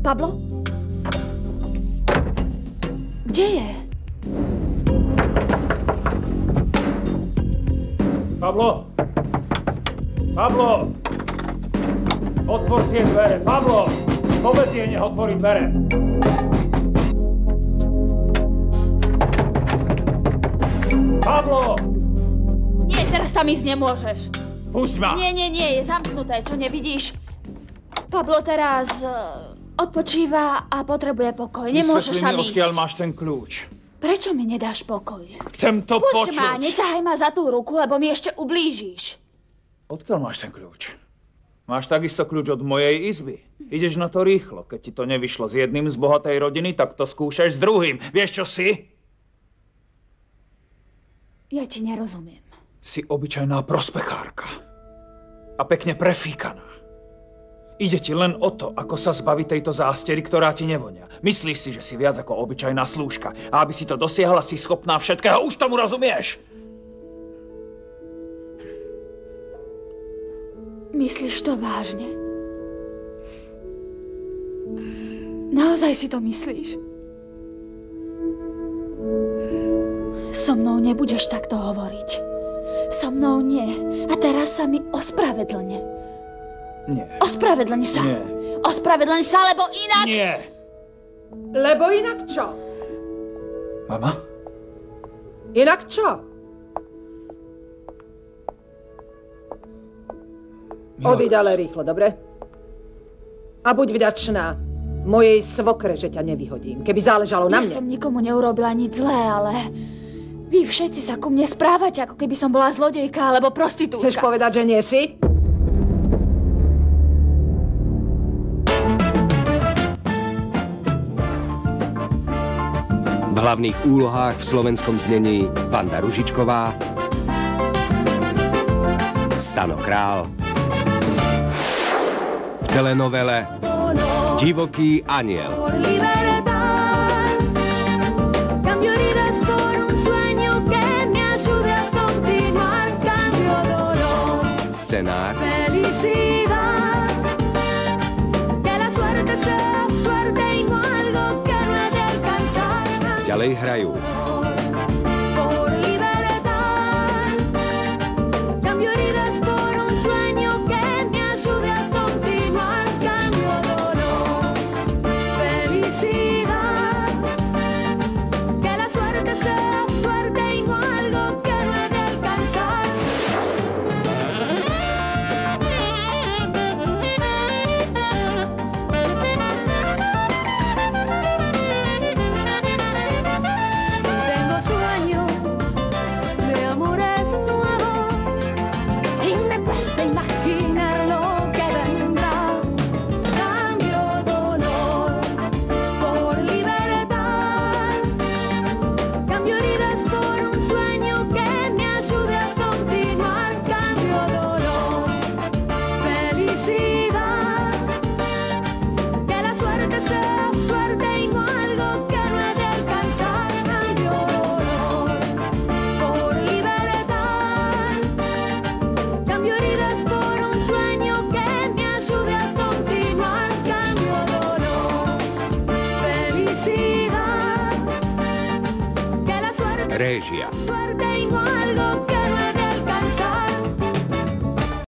Pablo? Kde je? Pablo! Pablo! Otvor tie dvere! Pablo! Povedz jej, nech otvorí dvere! Pablo! Nie, teraz tam ísť nemôžeš. Pusť ma! Nie, je zamknuté, čo nevidíš? Pablo teraz odpočíva a potrebuje pokoj. Nemôžeš tam ísť. Odkiaľ máš ten kľúč. Prečo mi nedáš pokoj? Chcem to Pusť počuť! ma, neťahaj ma za tú ruku, lebo mi ešte ublížiš. Odkiaľ máš ten kľúč? Máš takisto kľúč od mojej izby. Ideš na to rýchlo. Keď ti to nevyšlo s jedným z bohatej rodiny, tak to skúšaš s druhým. Vieš, čo si? Ja ti nerozumiem. Si obyčajná prospechárka. A pekne prefíkaná. Ide ti len o to, ako sa zbaviť tejto zástery, ktorá ti nevonia. Myslíš si, že si viac ako obyčajná slúžka. A aby si to dosiahla, si schopná všetkého. Už tomu rozumieš? Myslíš to vážne? Naozaj si to myslíš? So mnou nebudeš takto hovoriť. So mnou nie. A teraz sa mi ospravedlň. Nie. Ospravedlň sa. Nie. Ospravedlň sa, lebo inak... Nie. Lebo inak čo? Mama? Inak čo? Odíď ale rýchlo, dobre? A buď vďačná mojej svokre, že ťa nevyhodím. Keby záležalo na mne. Ja som nikomu neurobila nič zlé, ale... Vy všetci sa ku mne správate, ako keby som bola zlodejka alebo prostitútka. Chceš povedať, že nie si? V hlavných úlohách v slovenskom znení Vanda Ružičková, Stano Král, v telenovele Divoký aniel. Scenár ďalej hrajú Réžia